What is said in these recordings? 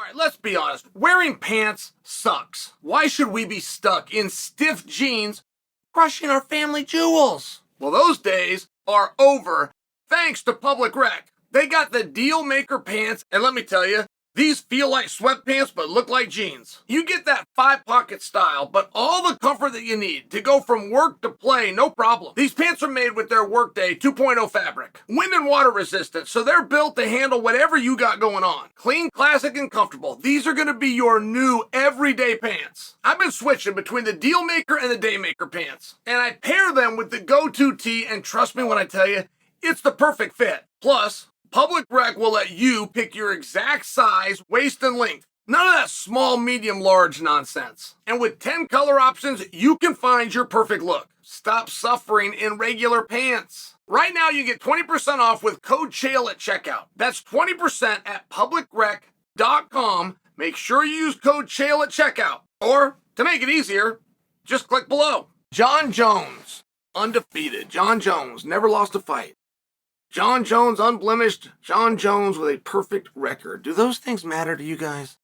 right, let's be honest. Wearing pants sucks. Why should we be stuck in stiff jeans crushing our family jewels? Well, those days are over thanks to Public Rec. They got the deal maker pants, and let me tell you, these feel like sweatpants but look like jeans. You get that 5-pocket style, but all the comfort that you need to go from work to play, no problem. These pants are made with their Workday 2.0 fabric. Wind and water resistant, so they're built to handle whatever you got going on. Clean, classic, and comfortable. These are gonna be your new everyday pants. I've been switching between the deal maker and the day maker pants, and I pair them with the go-to tee, and trust me when I tell you, it's the perfect fit. Plus, Public Rec will let you pick your exact size, waist, and length. None of that small, medium, large nonsense. And with 10 color options, you can find your perfect look. Stop suffering in regular pants. Right now, you get 20% off with code Chael at checkout. That's 20% at publicrec.com. Make sure you use code Chael at checkout. Or, to make it easier, just click below. Jon Jones, undefeated. Jon Jones, never lost a fight. Jon Jones, unblemished. Jon Jones with a perfect record. Do those things matter to you guys?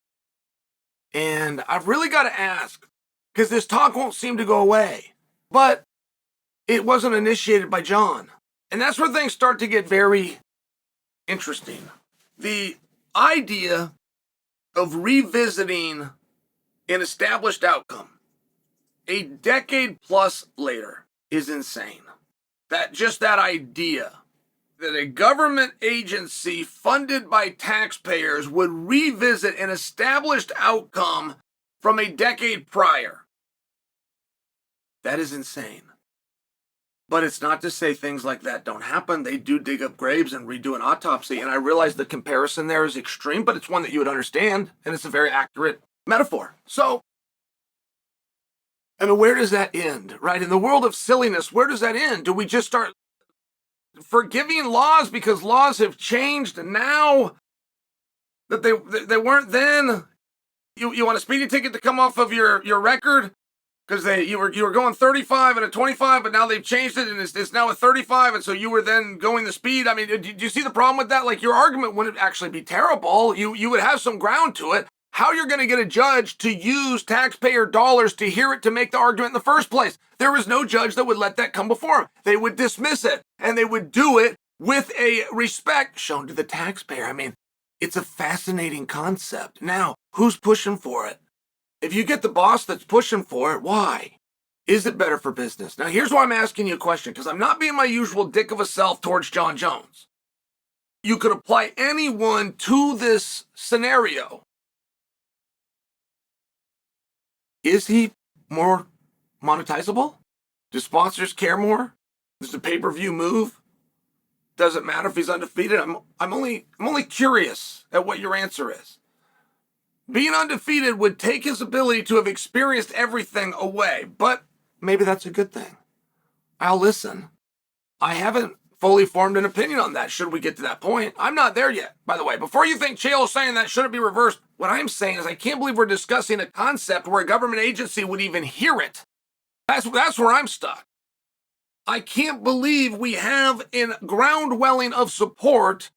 And I've really got to ask, because this talk won't seem to go away, but it wasn't initiated by Jon. And that's where things start to get very interesting. The idea of revisiting an established outcome a decade plus later is insane. That idea that a government agency funded by taxpayers would revisit an established outcome from a decade prior. That is insane. But it's not to say things like that don't happen. They do dig up graves and redo an autopsy, and I realize the comparison there is extreme, but it's one that you would understand, and it's a very accurate metaphor. So, I mean, where does that end, right? In the world of silliness, where does that end? Do we just start forgiving laws because laws have changed now that they weren't then? You want a speeding ticket to come off of your record because you were going 35 and a 25, but now they've changed it and it's now a 35, and so you were then going the speed. I mean, do you see the problem with that? Like, your argument wouldn't actually be terrible. You would have some ground to it. How you're going to get a judge to use taxpayer dollars to hear it to make the argument in the first place? There was no judge that would let that come before him. They would dismiss it, and they would do it with a respect shown to the taxpayer. I mean, it's a fascinating concept. Now, who's pushing for it? If you get the boss that's pushing for it, why? Is it better for business? Now, here's why I'm asking you a question, because I'm not being my usual dick of a self towards Jon Jones. You could apply anyone to this scenario. Is he more monetizable? Do sponsors care more? Does the pay-per-view move? Does it matter if he's undefeated? I'm only curious at what your answer is. Being undefeated would take his ability to have experienced everything away, but maybe that's a good thing. I'll listen. I haven't fully formed an opinion on that, should we get to that point. I'm not there yet, by the way. Before you think Chael is saying that shouldn't be reversed, what I'm saying is I can't believe we're discussing a concept where a government agency would even hear it. That's where I'm stuck. I can't believe we have a ground-welling of support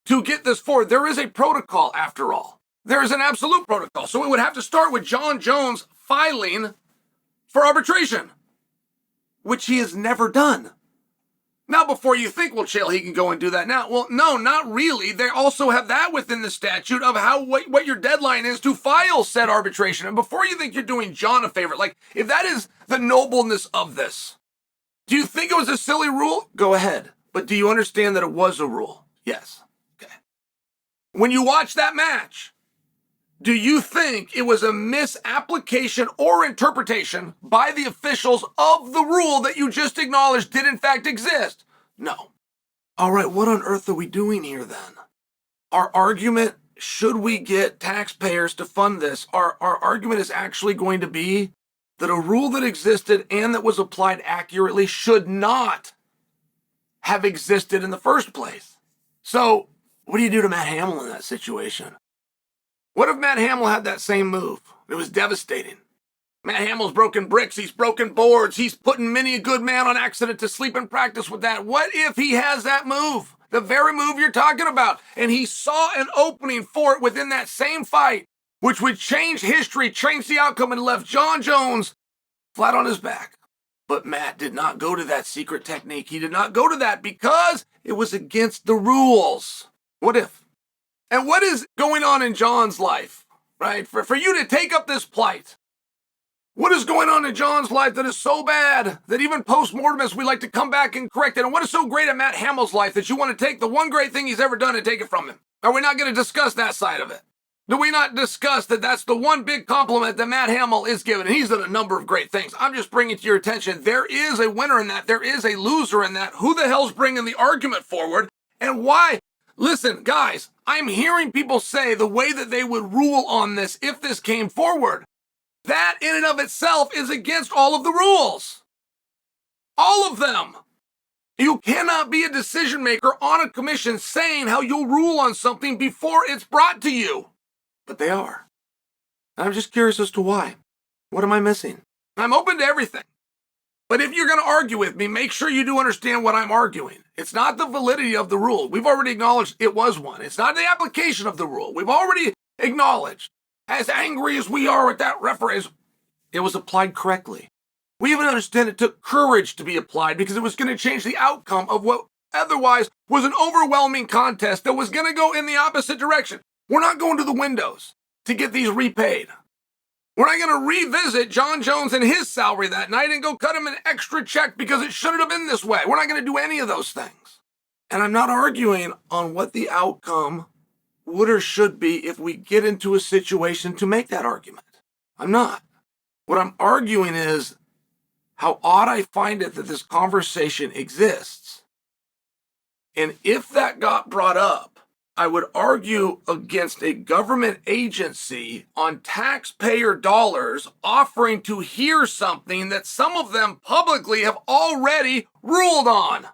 to get this forward. There is a protocol, after all. There is an absolute protocol. So it would have to start with Jon Jones filing for arbitration, which he has never done. Now, before you think, well, Chael, he can go and do that now. Well, no, not really. They also have that within the statute of what your deadline is to file said arbitration. And before you think you're doing Jon a favor, like, if that is the nobleness of this, do you think it was a silly rule? Go ahead. But do you understand that it was a rule? Yes. Okay. When you watch that match, do you think it was a misapplication or interpretation by the officials of the rule that you just acknowledged did in fact exist? No. All right, what on earth are we doing here then? Our argument, should we get taxpayers to fund this, our argument is actually going to be that a rule that existed and that was applied accurately should not have existed in the first place. So, what do you do to Matt Hamill in that situation? What if Matt Hamill had that same move? It was devastating. Matt Hamill's broken bricks, he's broken boards, he's putting many a good man on accident to sleep in practice with that. What if he has that move the very move you're talking about. And he saw an opening for it within that same fight, which would change history, change the outcome, and left Jon Jones flat on his back. But Matt did not go to that secret technique. He did not go to that because it was against the rules. What if? And what is going on in Jon's life, right? For you to take up this plight. What is going on in Jon's life that is so bad that even post-mortem we like to come back and correct it? And what is so great at Matt Hamill's life that you want to take the one great thing he's ever done and take it from him? Are we not going to discuss that side of it? Do we not discuss that that's the one big compliment that Matt Hamill is given? And he's done a number of great things. I'm just bringing to your attention, there is a winner in that. There is a loser in that. Who the hell's bringing the argument forward? And why? Listen, guys, I'm hearing people say the way that they would rule on this if this came forward. That in and of itself is against all of the rules. All of them. You cannot be a decision maker on a commission saying how you'll rule on something before it's brought to you. But they are. And I'm just curious as to why. What am I missing? I'm open to everything. But if you're going to argue with me, make sure you do understand what I'm arguing. It's not the validity of the rule. We've already acknowledged it was one. It's not the application of the rule. We've already acknowledged, as angry as we are with that referee, it was applied correctly. We even understand it took courage to be applied because it was going to change the outcome of what otherwise was an overwhelming contest that was going to go in the opposite direction. We're not going to the windows to get these repaid. We're not going to revisit Jon Jones and his salary that night and go cut him an extra check because it shouldn't have been this way. We're not going to do any of those things. And I'm not arguing on what the outcome would or should be if we get into a situation to make that argument. I'm not. What I'm arguing is how odd I find it that this conversation exists. And if that got brought up, I would argue against a government agency on taxpayer dollars offering to hear something that some of them publicly have already ruled on.